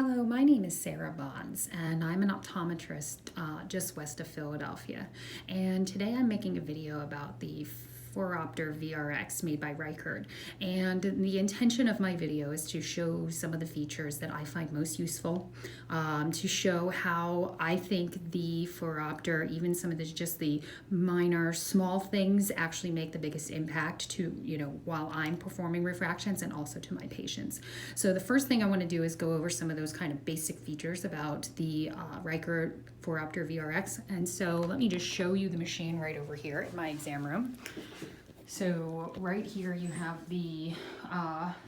Hello, my name is Sarah Bonds, and I'm an optometrist just west of Philadelphia. And today I'm making a video about the Phoropter VRx made by Reichert. And the intention of my video is to show some of the features that I find most useful, to show how I think the Phoropter, even some of just the minor small things, actually make the biggest impact to, while I'm performing refractions and also to my patients. So the first thing I want to do is go over some of those kind of basic features about the Reichert Phoropter VRx. And so let me just show you the machine right over here in my exam room. So right here you have the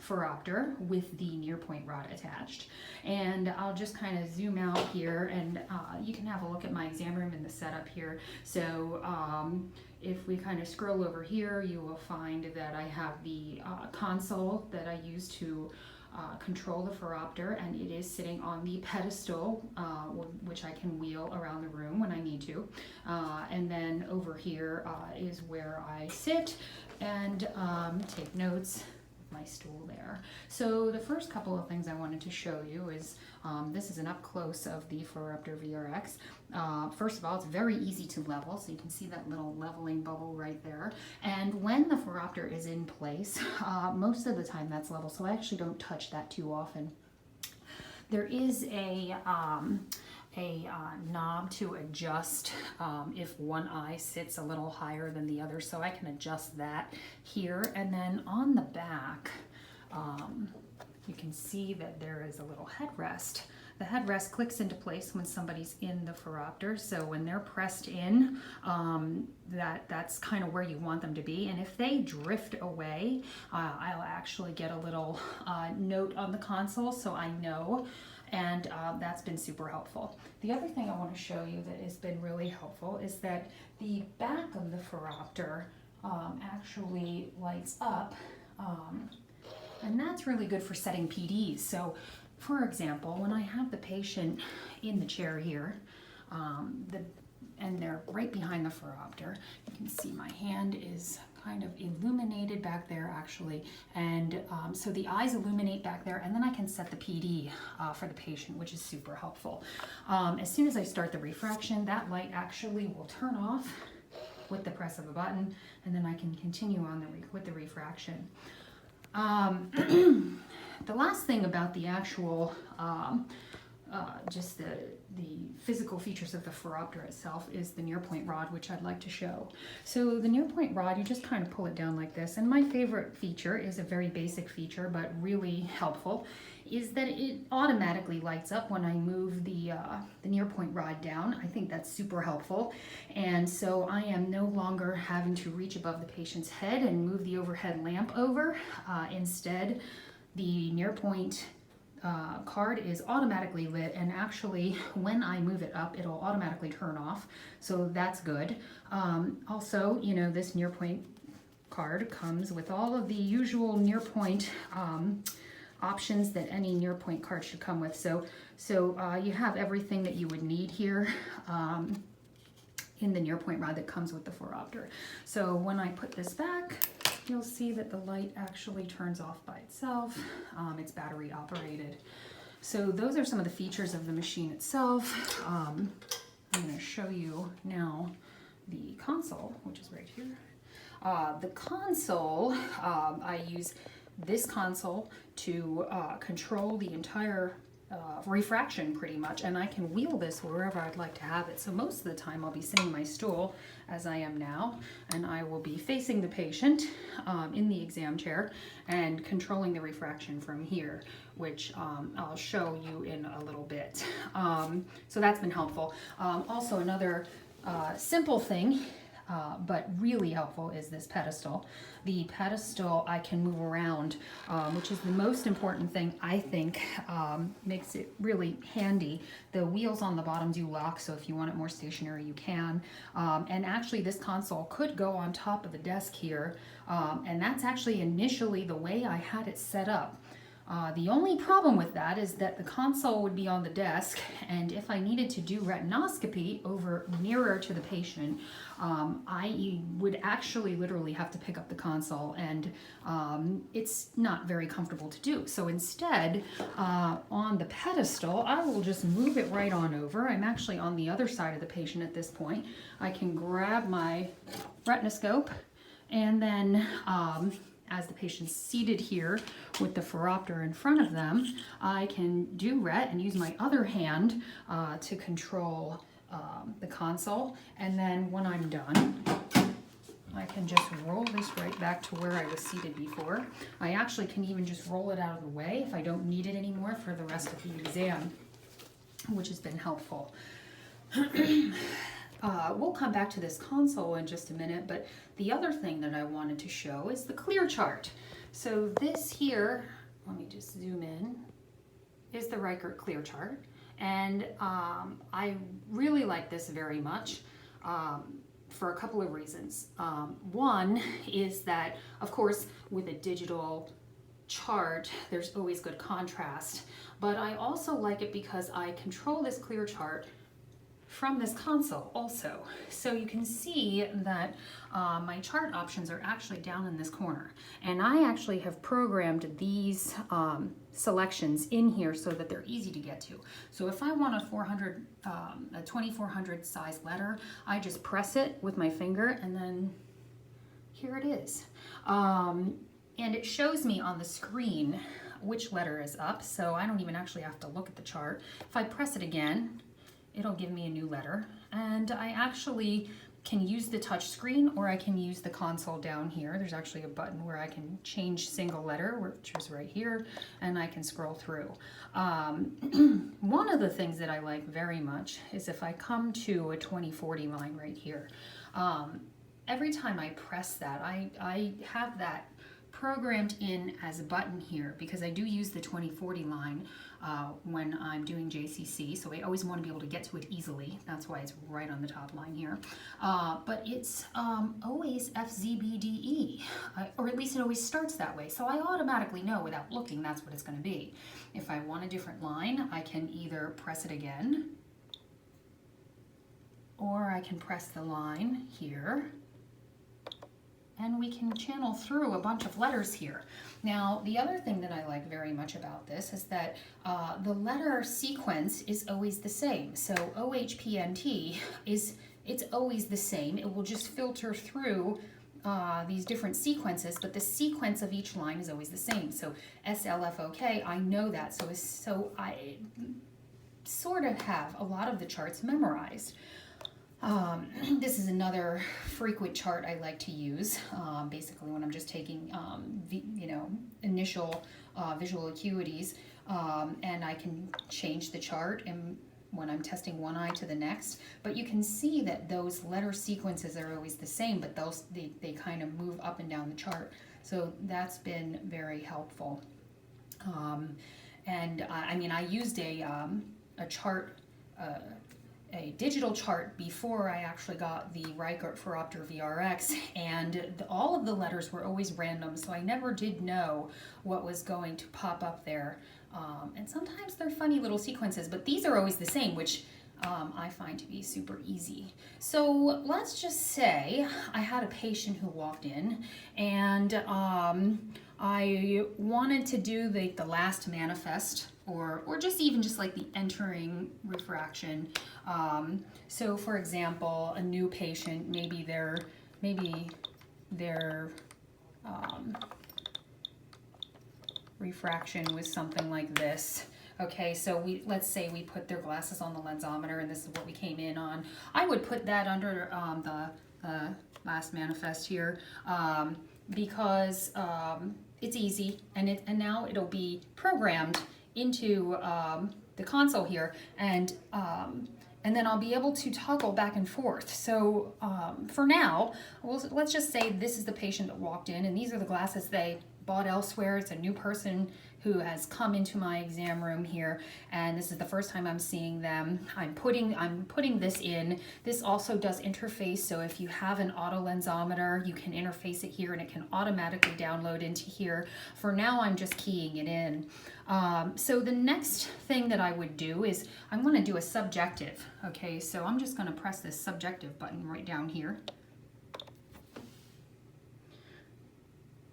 Phoropter with the near point rod attached. And I'll just kind of zoom out here and you can have a look at my exam room and the setup here. So if we kind of scroll over here, you will find that I have the console that I use to control the Phoropter, and it is sitting on the pedestal, which I can wheel around the room when I need to. And then over here is where I sit and take notes. My stool there. So the first couple of things I wanted to show you is this is an up close of the Phoropter VRx. First of all, it's very easy to level, so you can see that little leveling bubble right there. And when the Phoropter is in place, most of the time that's level, so I actually don't touch that too often. There is a knob to adjust if one eye sits a little higher than the other, so I can adjust that here. And then on the back, you can see that there is a little headrest. The headrest clicks into place when somebody's in the Phoropter, so when they're pressed in, that's kind of where you want them to be. And if they drift away, I'll actually get a little note on the console so I know. And that's been super helpful. The other thing I want to show you that has been really helpful is that the back of the Phoropter actually lights up, and that's really good for setting PDs. So, for example, when I have the patient in the chair here, and they're right behind the Phoropter, you can see my hand is kind of illuminated back there actually, and so the eyes illuminate back there, and then I can set the PD for the patient, which is super helpful. As soon as I start the refraction, that light actually will turn off with the press of a button, and then I can continue on with the refraction. The last thing about the actual just the physical features of the Phoropter itself is the near point rod, which I'd like to show. So the near point rod, you just kind of pull it down like this, and my favorite feature is a very basic feature but really helpful, is that it automatically lights up when I move the near point rod down. I think that's super helpful, and so I am no longer having to reach above the patient's head and move the overhead lamp over. Instead, the near point card is automatically lit, and actually when I move it up, it'll automatically turn off, so that's good. Also, this near point card comes with all of the usual near point options that any near point card should come with. So you have everything that you would need here in the near point rod that comes with the Phoropter. So when I put this back, you'll see that the light actually turns off by itself. It's battery operated. So those are some of the features of the machine itself. I'm going to show you now the console, which is right here. The console, I use this console to control the entire refraction pretty much, and I can wheel this wherever I'd like to have it. So most of the time I'll be sitting in my stool as I am now, and I will be facing the patient in the exam chair and controlling the refraction from here, which I'll show you in a little bit. So that's been helpful. Also another simple thing but really helpful is this pedestal. The pedestal I can move around, which is the most important thing, I think, makes it really handy. The wheels on the bottom do lock, so if you want it more stationary, you can. And actually this console could go on top of the desk here, and that's actually initially the way I had it set up. The only problem with that is that the console would be on the desk, and if I needed to do retinoscopy over nearer to the patient, I would actually literally have to pick up the console, and it's not very comfortable to do. So instead, on the pedestal, I will just move it right on over. I'm actually on the other side of the patient at this point. I can grab my retinoscope, and then as the patient's seated here with the phoropter in front of them, I can do ret and use my other hand to control the console. And then when I'm done, I can just roll this right back to where I was seated before. I actually can even just roll it out of the way if I don't need it anymore for the rest of the exam, which has been helpful. We'll come back to this console in just a minute, but the other thing that I wanted to show is the clear chart. So this here, let me just zoom in, is the Reichert clear chart. And I really like this very much for a couple of reasons. One is that, of course, with a digital chart, there's always good contrast, but I also like it because I control this clear chart from this console also. So you can see that my chart options are actually down in this corner. And I actually have programmed these selections in here so that they're easy to get to. So if I want a 2400 size letter, I just press it with my finger and then here it is. And it shows me on the screen which letter is up, so I don't even actually have to look at the chart. If I press it again, it'll give me a new letter, and I actually can use the touch screen or I can use the console down here. There's actually a button where I can change single letter, which is right here, and I can scroll through. One of the things that I like very much is if I come to a 2040 line right here, every time I press that, I have that programmed in as a button here because I do use the 2040 line when I'm doing JCC, so I always want to be able to get to it easily. That's why it's right on the top line here. But it's always FZBDE, or at least it always starts that way. So I automatically know without looking that's what it's going to be. If I want a different line, I can either press it again, or I can press the line here, and we can channel through a bunch of letters here. Now, the other thing that I like very much about this is that the letter sequence is always the same. So OHPNT it's always the same. It will just filter through these different sequences, but the sequence of each line is always the same. So SLFOK, I know that, so I sort of have a lot of the charts memorized. This is another frequent chart I like to use, basically when I'm just taking, initial visual acuities, and I can change the chart and when I'm testing one eye to the next. But you can see that those letter sequences are always the same, but they kind of move up and down the chart. So that's been very helpful. I used a chart, a digital chart before I actually got the Reichert Phoroptor VRx, and all of the letters were always random, so I never did know what was going to pop up there. And sometimes they're funny little sequences, but these are always the same, which I find to be super easy. So let's just say I had a patient who walked in, and I wanted to do the last manifest, or just even just like the entering refraction. So for example, a new patient, maybe their refraction was something like this. Okay, so let's say we put their glasses on the lensometer, and this is what we came in on. I would put that under the last manifest here because it's easy, and now it'll be programmed into the console here, and then I'll be able to toggle back and forth. So for now, let's just say this is the patient that walked in, and these are the glasses they bought elsewhere. It's a new person who has come into my exam room here, and this is the first time I'm seeing them. I'm putting this in. This also does interface, so if you have an auto lensometer, you can interface it here and it can automatically download into here. For now, I'm just keying it in. So the next thing that I would do is I'm going to do a subjective. Okay, so I'm just going to press this subjective button right down here.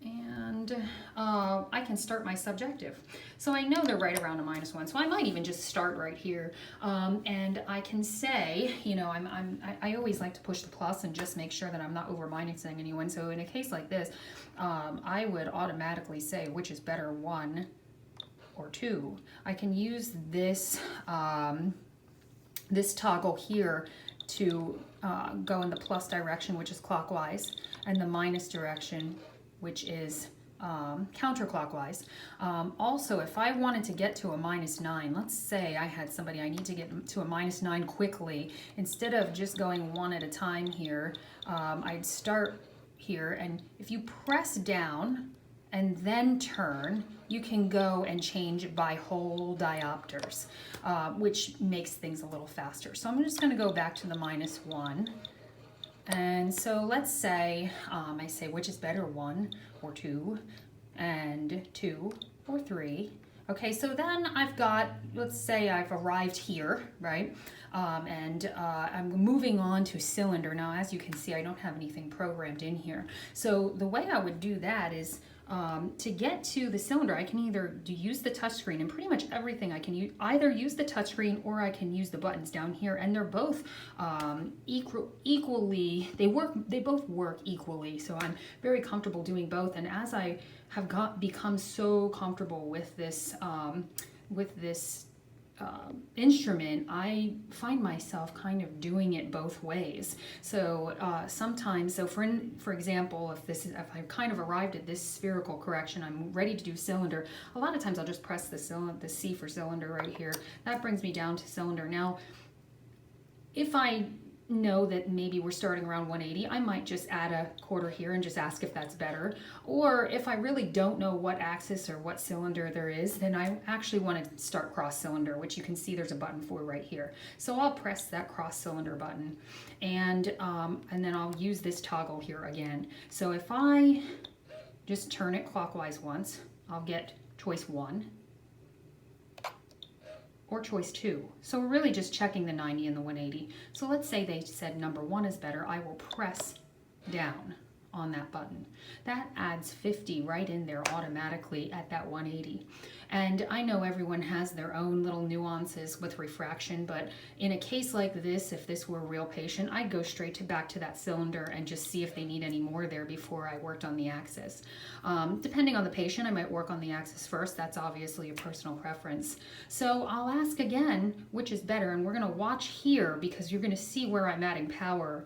And I can start my subjective. So I know they're right around a -1, so I might even just start right here. And I can say, you know, I always like to push the plus and just make sure that I'm not over-minusing anyone. So in a case like this, I would automatically say which is better, 1 or 2. I can use this, this toggle here to go in the plus direction, which is clockwise, and the minus direction, which is counterclockwise. Also, if I wanted to get to a -9, let's say I had somebody I need to get to a -9 quickly, instead of just going one at a time here, I'd start here, and if you press down and then turn, you can go and change by whole diopters, which makes things a little faster. So I'm just going to go back to the -1. And so let's say I say which is better, 1 or 2, and 2 or 3. Okay, so then I've got, let's say I've arrived here, right? And I'm moving on to cylinder. Now, as you can see, I don't have anything programmed in here. So the way I would do that is to get to the cylinder, I can either use the touchscreen, and pretty much everything I can either use the touchscreen or I can use the buttons down here, and they're both equally, they both work equally. So I'm very comfortable doing both. And as I have become so comfortable with this instrument, I find myself kind of doing it both ways. So sometimes, so for example, if I've kind of arrived at this spherical correction, I'm ready to do cylinder, a lot of times I'll just press the C for cylinder right here. That brings me down to cylinder. Now, if I know that maybe we're starting around 180, I might just add a quarter here and just ask if that's better. Or if I really don't know what axis or what cylinder there is, then I actually want to start cross cylinder, which you can see there's a button for right here. So I'll press that cross cylinder button, and then I'll use this toggle here again. So if I just turn it clockwise once, I'll get choice 1 or choice 2. So we're really just checking the 90 and the 180. So let's say they said number 1 is better. I will press down on that button. That adds 50 right in there automatically at that 180. And I know everyone has their own little nuances with refraction, but in a case like this, if this were a real patient, I'd go straight back to that cylinder and just see if they need any more there before I worked on the axis. Depending on the patient, I might work on the axis first. That's obviously a personal preference. So I'll ask again, which is better, and we're going to watch here because you're going to see where I'm adding power.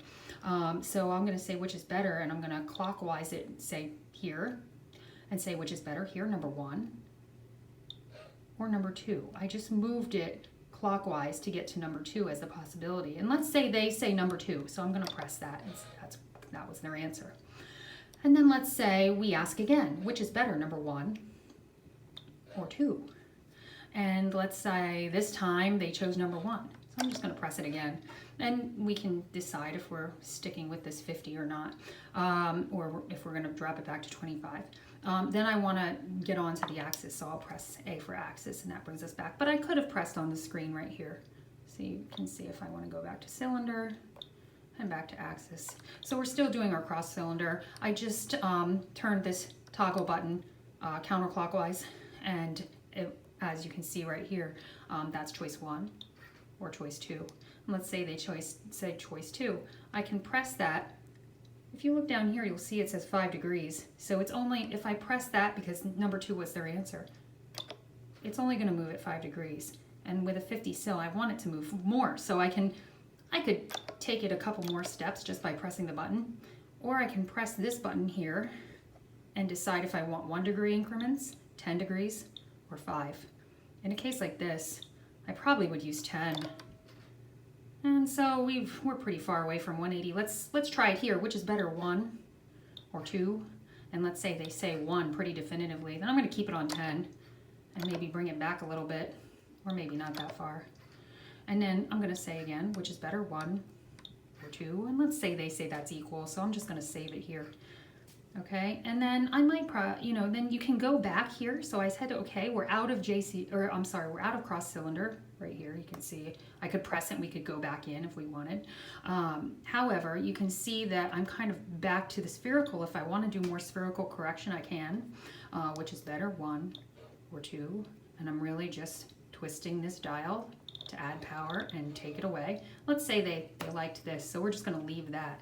So I'm going to say which is better, and I'm going to clockwise it, say here, and say which is better here, number 1 or number 2. I just moved it clockwise to get to number 2 as the possibility. And let's say they say number 2, so I'm going to press that, and that was their answer. And then let's say we ask again, which is better, number 1 or 2? And let's say this time they chose number 1. So I'm just going to press it again, and we can decide if we're sticking with this 50 or not, or if we're going to drop it back to 25. Then I want to get on to the axis, so I'll press A for axis, and that brings us back. But I could have pressed on the screen right here. So you can see if I want to go back to cylinder and back to axis. So we're still doing our cross cylinder. I just turned this toggle button counterclockwise, and as you can see right here, that's choice 1 or choice 2. And let's say they say choice 2. I can press that. If you look down here, you'll see it says 5 degrees. So it's only, if I press that, because number 2 was their answer, it's only going to move at 5 degrees. And with a 50 sil, I want it to move more. So I could take it a couple more steps just by pressing the button, or I can press this button here and decide if I want 1 degree increments, 10 degrees, or 5. In a case like this, I probably would use 10. And so we're pretty far away from 180. Let's try it here. Which is better, 1 or 2? And let's say they say 1 pretty definitively. Then I'm going to keep it on 10. and maybe bring it back a little bit, or maybe not that far. And then I'm going to say again, which is better, 1 or 2, and let's say they say that's equal, so I'm just going to save it here. Okay, and then I might, then you can go back here. So I said, okay, we're out of we're out of cross cylinder right here. You can see I could press it and we could go back in if we wanted. However, you can see that I'm kind of back to the spherical. If I want to do more spherical correction, I can, which is better, 1 or 2, and I'm really just twisting this dial to add power and take it away. Let's say they liked this, so we're just going to leave that.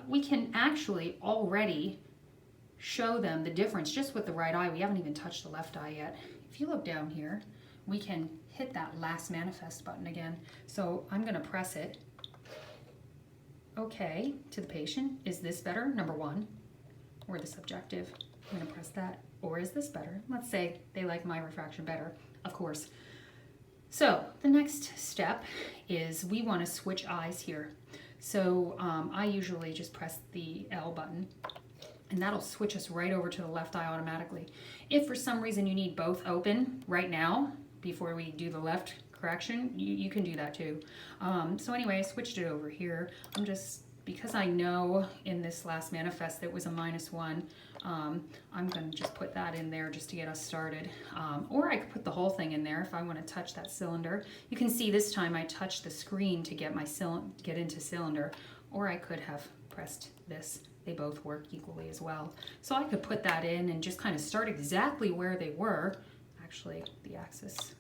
We can actually already show them the difference just with the right eye. We haven't even touched the left eye yet. If you look down here, we can hit that last manifest button again. So I'm going to press it. Okay, to the patient, is this better? Number 1, or the subjective. I'm going to press that. Or is this better? Let's say they like my refraction better, of course. So the next step is we want to switch eyes here. So I usually just press the L button, and that'll switch us right over to the left eye automatically. If for some reason you need both open right now before we do the left correction, you can do that too. So anyway, I switched it over here. Because I know in this last manifest it was a -1, I'm going to just put that in there just to get us started. Or I could put the whole thing in there if I want to touch that cylinder. You can see this time I touched the screen to get get into cylinder, or I could have pressed this. They both work equally as well. So I could put that in and just kind of start exactly where they were. Actually, the axis.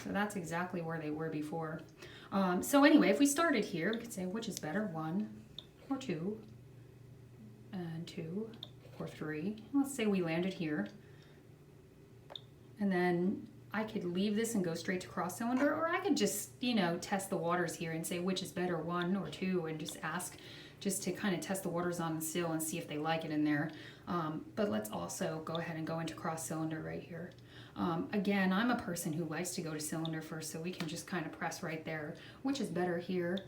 So that's exactly where they were before. So anyway, if we started here, we could say which is better, 1 or 2, and 2 or 3. Let's say we landed here. And then I could leave this and go straight to cross cylinder, or I could just, test the waters here and say which is better, 1 or 2, and just ask just to kind of test the waters on the sill and see if they like it in there. But let's also go ahead and go into cross cylinder right here. Again, I'm a person who likes to go to cylinder first, so we can just kind of press right there, which is better here,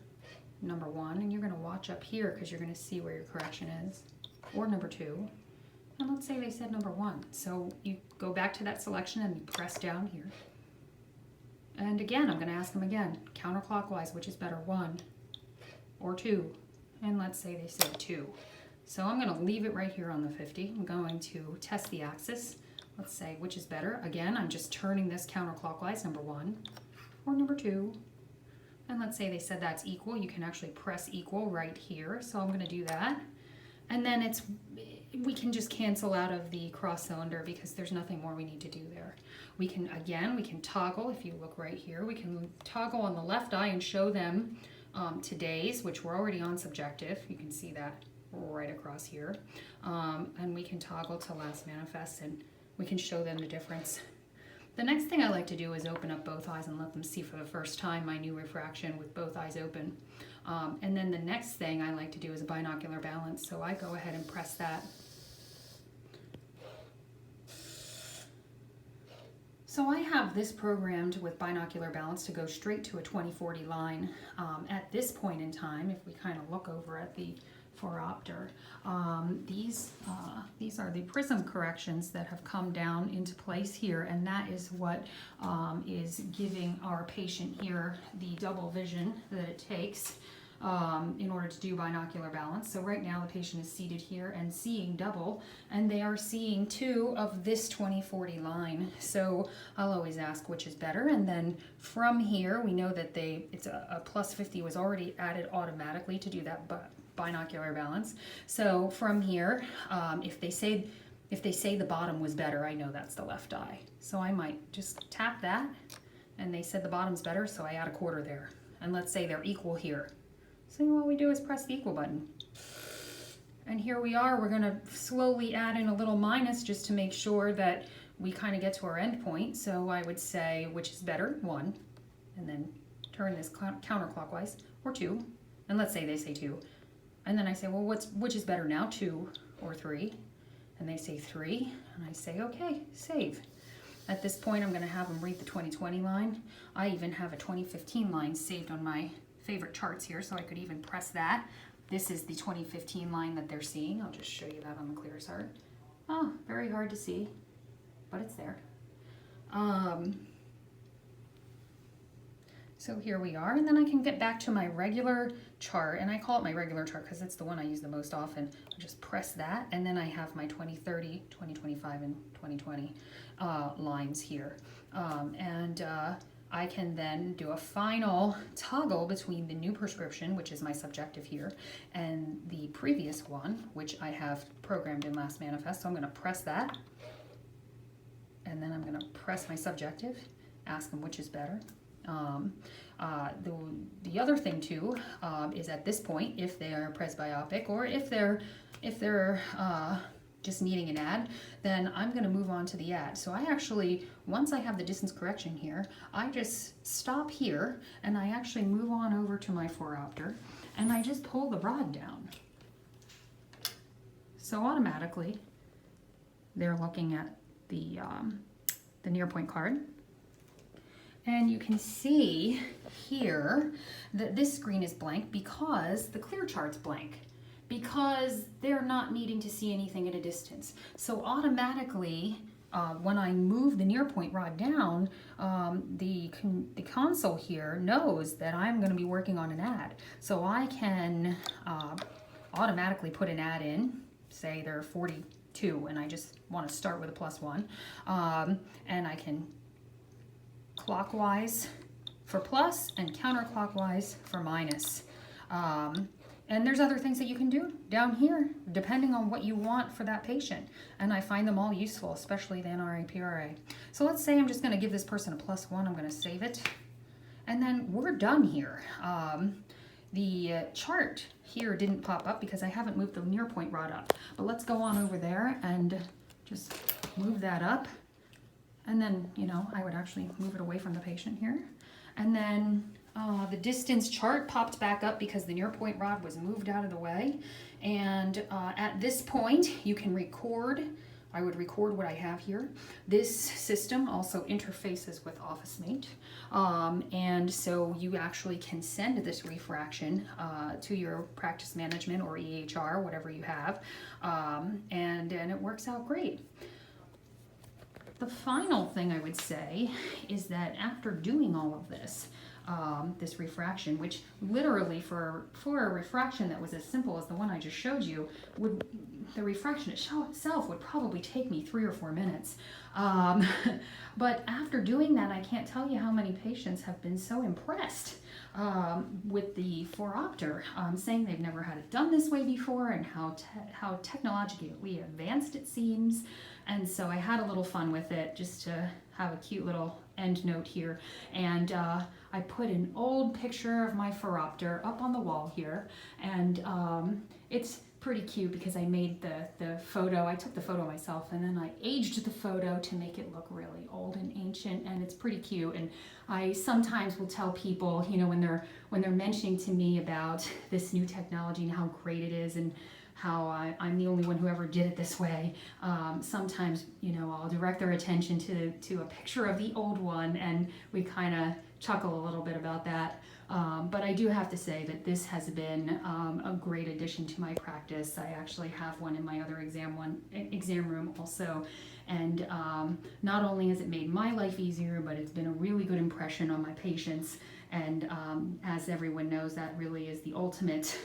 number 1, and you're going to watch up here because you're going to see where your correction is, or number 2, and let's say they said number 1. So you go back to that selection and you press down here. And again, I'm going to ask them again, counterclockwise, which is better, 1 or 2, and let's say they said 2. So I'm going to leave it right here on the 50. I'm going to test the axis. Let's say which is better. Again, I'm just turning this counterclockwise, number 1 or number 2. And let's say they said that's equal. You can actually press equal right here. So I'm going to do that. And then we can just cancel out of the cross cylinder because there's nothing more we need to do there. We can toggle. If you look right here, we can toggle on the left eye and show them today's, which we're already on subjective. You can see that right across here. And we can toggle to last manifest, and we can show them the difference. The next thing I like to do is open up both eyes and let them see for the first time my new refraction with both eyes open. And then the next thing I like to do is a binocular balance. So I go ahead and press that. So I have this programmed with binocular balance to go straight to a 20/40 line. At this point in time, if we kind of look over at the Phoropter, these are the prism corrections that have come down into place here, and that is what is giving our patient here the double vision that it takes in order to do binocular balance. So right now the patient is seated here and seeing double, and they are seeing 2 of this 20/40 line. So I'll always ask which is better, and then from here we know that it's a +50 was already added automatically to do that binocular balance. So from here, if they say the bottom was better, I know that's the left eye. So I might just tap that, and they said the bottom's better, so I add a quarter there. And let's say they're equal here. So what we do is press the equal button. And here we are. We're going to slowly add in a little minus just to make sure that we kind of get to our end point. So I would say which is better, 1, and then turn this counterclockwise, or 2. And let's say they say 2. And then I say, well, which is better now, 2 or 3? And they say 3, and I say, okay, save. At this point, I'm going to have them read the 2020 line. I even have a 2015 line saved on my favorite charts here, so I could even press that. This is the 2015 line that they're seeing. I'll just show you that on the clear chart. Oh, very hard to see. but it's there. So here we are, and then I can get back to my regular chart, and I call it my regular chart because it's the one I use the most often. I just press that, and then I have my 2030, 2025, and 2020 lines here. I can then do a final toggle between the new prescription, which is my subjective here, and the previous one, which I have programmed in Last Manifest. So I'm going to press that, and then I'm going to press my subjective, ask them which is better. The other thing too is at this point, if they are presbyopic or if they're just needing an ad, then I'm going to move on to the ad. So I actually, once I have the distance correction here, I just stop here and I actually move on over to my phoropter and I just pull the rod down. So automatically they're looking at the near point card. And you can see here that this screen is blank because the clear chart's blank, because they're not needing to see anything at a distance. So automatically, when I move the near point rod down, the console here knows that I'm going to be working on an ad. So I can automatically put an ad in, say they're 42, and I just want to start with a +1, and I can clockwise for plus and counterclockwise for minus. And there's other things that you can do down here depending on what you want for that patient. And I find them all useful, especially the NRA, PRA. So let's say I'm just going to give this person a +1. I'm going to save it. And then we're done here. The chart here didn't pop up because I haven't moved the near point rod up. But let's go on over there and just move that up. And then, you know, I would actually move it away from the patient here. And then the distance chart popped back up because the near point rod was moved out of the way. And at this point, you can record. I would record what I have here. This system also interfaces with OfficeMate. And so you actually can send this refraction to your practice management or EHR, whatever you have. And it works out great. The final thing I would say is that after doing all of this, this refraction, which literally for a refraction that was as simple as the one I just showed you, the refraction itself would probably take me 3 or 4 minutes. But after doing that, I can't tell you how many patients have been so impressed with the phoropter, saying they've never had it done this way before and how technologically advanced it seems. And so I had a little fun with it just to have a cute little end note here. And I put an old picture of my phoropter up on the wall here. And it's pretty cute because I made the photo. I took the photo myself and then I aged the photo to make it look really old and ancient, and it's pretty cute. And I sometimes will tell people, you know, when they're mentioning to me about this new technology and how great it is and how I'm the only one who ever did it this way. Sometimes, you know, I'll direct their attention to a picture of the old one, and we kind of chuckle a little bit about that. But I do have to say that this has been a great addition to my practice. I actually have one in my other exam room also. And not only has it made my life easier, but it's been a really good impression on my patients. And as everyone knows, that really is the ultimate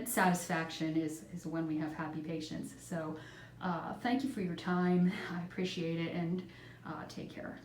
satisfaction is when we have happy patients. So thank you for your time. I appreciate it, and take care.